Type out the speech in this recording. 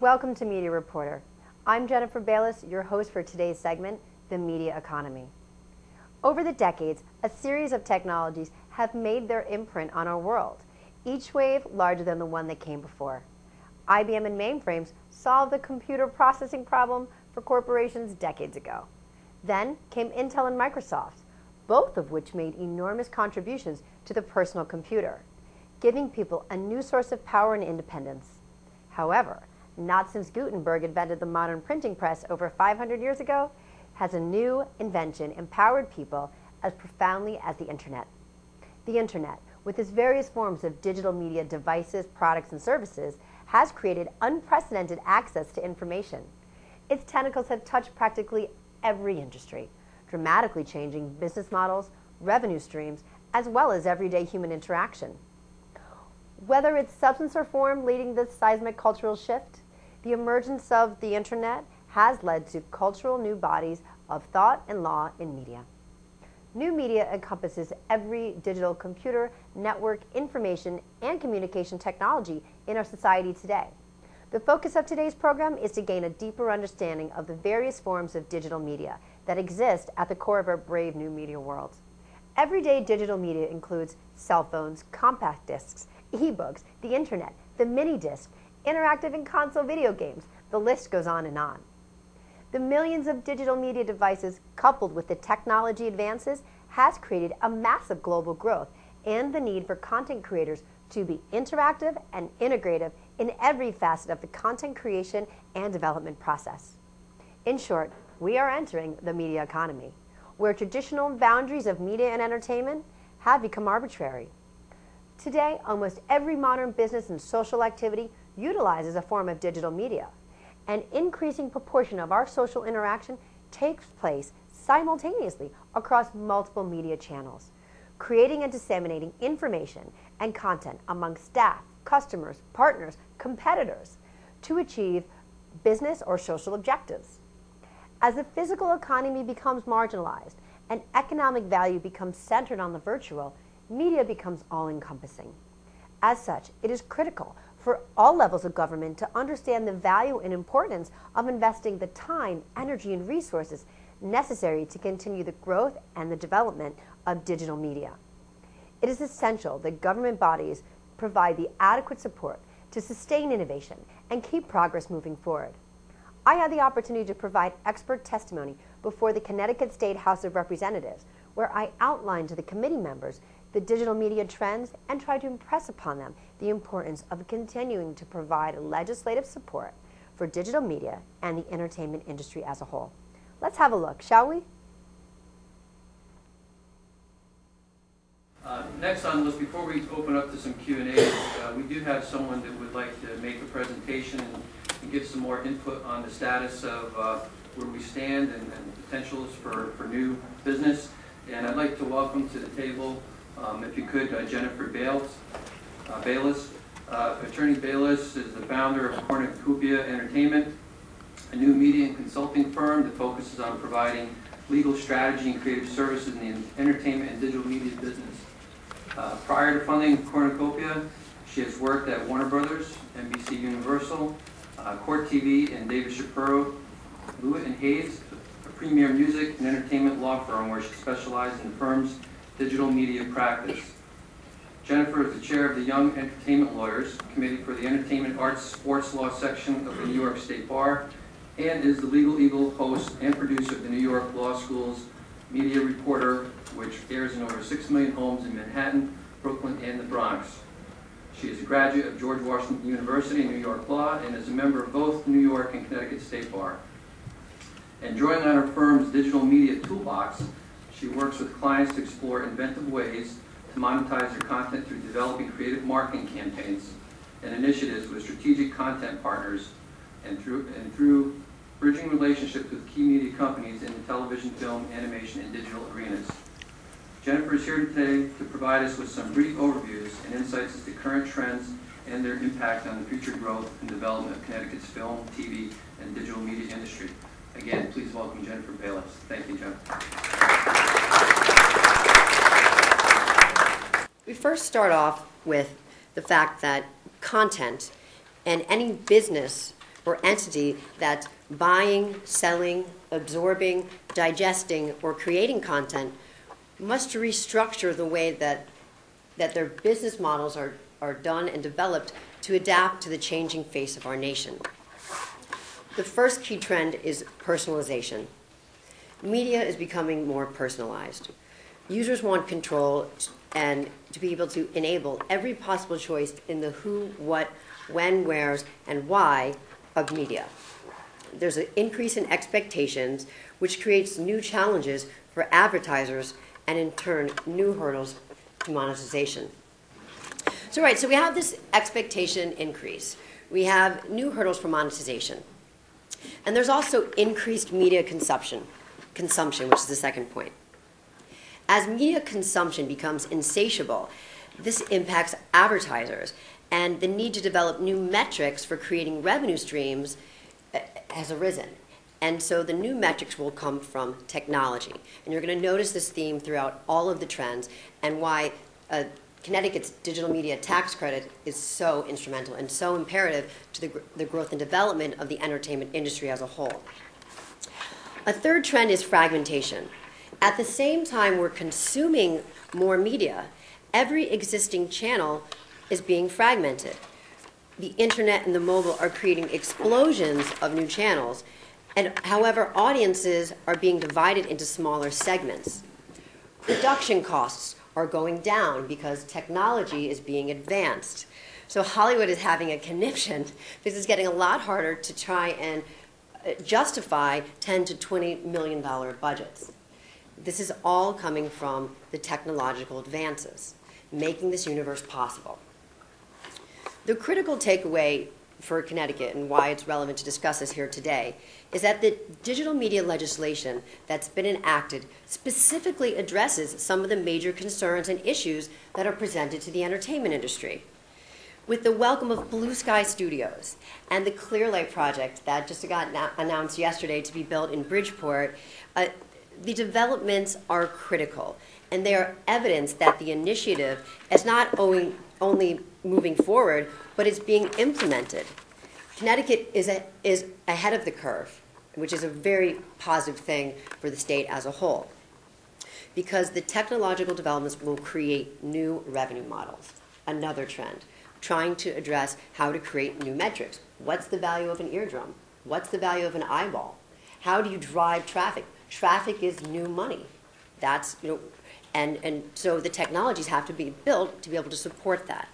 Welcome to Media Reporter. I'm Jennifer Bayles, your host for today's segment, The Media Economy. Over the decades, a series of technologies have made their imprint on our world, each wave larger than the one that came before. IBM and mainframes solved the computer processing problem for corporations decades ago. Then came Intel and Microsoft, both of which made enormous contributions to the personal computer, giving people a new source of power and independence. However, not since Gutenberg invented the modern printing press over 500 years ago has a new invention empowered people as profoundly as the Internet. The Internet, with its various forms of digital media devices, products, and services, has created unprecedented access to information. Its tentacles have touched practically every industry, dramatically changing business models, revenue streams, as well as everyday human interaction. Whether it's substance or form leading this seismic cultural shift, the emergence of the Internet has led to cultural new bodies of thought and law in media. New media encompasses every digital computer, network, information, and communication technology in our society today. The focus of today's program is to gain a deeper understanding of the various forms of digital media that exist at the core of our brave new media world. Everyday digital media includes cell phones, compact discs, e-books, the Internet, the mini disc, interactive and console video games. The list goes on and on. The millions of digital media devices, coupled with the technology advances, has created a massive global growth and the need for content creators to be interactive and integrative in every facet of the content creation and development process. In short, we are entering the media economy, where traditional boundaries of media and entertainment have become arbitrary. Today, almost every modern business and social activity utilizes a form of digital media. An increasing proportion of our social interaction takes place simultaneously across multiple media channels, creating and disseminating information and content among staff, customers, partners, competitors to achieve business or social objectives. As the physical economy becomes marginalized and economic value becomes centered on the virtual, media becomes all-encompassing. As such, it is critical for all levels of government to understand the value and importance of investing the time, energy, and resources necessary to continue the growth and the development of digital media. It is essential that government bodies provide the adequate support to sustain innovation and keep progress moving forward. I had the opportunity to provide expert testimony before the Connecticut State House of Representatives, where I outlined to the committee members the digital media trends and tried to impress upon them the importance of continuing to provide legislative support for digital media and the entertainment industry as a whole. Let's have a look, shall we? Next on the list, before we open up to some Q&A, we do have someone that would like to make a presentation and give some more input on the status of where we stand and potentials for new business. And I'd like to welcome to the table, if you could, Jennifer Bayles. Attorney Bayles is the founder of Connecticut Entertainment, a new media and consulting firm that focuses on providing legal strategy and creative services in the entertainment and digital media business. Prior to funding Cornucopia, she has worked at Warner Brothers, NBC Universal, Court TV, and David Shapiro, Lewitt and Hayes, a premier music and entertainment law firm where she specialized in the firm's digital media practice. Jennifer is the chair of the Young Entertainment Lawyers Committee for the Entertainment Arts Sports Law section of the New York State Bar, and is the Legal Eagle host and producer of the New York Law School's Media Reporter, which airs in over 6 million homes in Manhattan, Brooklyn, and the Bronx. She is a graduate of George Washington University in New York Law and is a member of both New York and Connecticut State Bar. And drawing on her firm's digital media toolbox, she works with clients to explore inventive ways to monetize their content through developing creative marketing campaigns and initiatives with strategic content partners and through bridging relationships with key media companies in the television, film, animation, and digital arenas. Jennifer is here today to provide us with some brief overviews and insights as to current trends and their impact on the future growth and development of Connecticut's film, TV, and digital media industry. Again, please welcome Jennifer Bayles. Thank you, Jennifer. We first start off with the fact that content and any business or entity that's buying, selling, absorbing, digesting, or creating content must restructure the way that their business models are done and developed to adapt to the changing face of our nation. The first key trend is personalization. Media is becoming more personalized. Users want control and to be able to enable every possible choice in the who, what, when, wheres, and why of media. There's an increase in expectations, which creates new challenges for advertisers and, in turn, new hurdles to monetization. So we have this expectation increase. We have new hurdles for monetization. And there's also increased media consumption, which is the second point. As media consumption becomes insatiable, this impacts advertisers, and the need to develop new metrics for creating revenue streams has arisen. And so the new metrics will come from technology. And you're going to notice this theme throughout all of the trends and why Connecticut's digital media tax credit is so instrumental and so imperative to the growth and development of the entertainment industry as a whole. A third trend is fragmentation. At the same time we're consuming more media, every existing channel is being fragmented. The internet and the mobile are creating explosions of new channels, and however, audiences are being divided into smaller segments. Production costs are going down because technology is being advanced. So Hollywood is having a conniption because it's getting a lot harder to try and justify $10 to $20 million budgets. This is all coming from the technological advances, making this universe possible. The critical takeaway for Connecticut and why it's relevant to discuss this here today is that the digital media legislation that's been enacted specifically addresses some of the major concerns and issues that are presented to the entertainment industry. With the welcome of Blue Sky Studios and the Clearlight project that just got announced yesterday to be built in Bridgeport, the developments are critical, and they are evidence that the initiative is not only moving forward, but it's being implemented. Connecticut is ahead of the curve, which is a very positive thing for the state as a whole, because the technological developments will create new revenue models. Another trend, trying to address how to create new metrics. What's the value of an eardrum? What's the value of an eyeball? How do you drive traffic? Traffic is new money. That's, and so the technologies have to be built to be able to support that.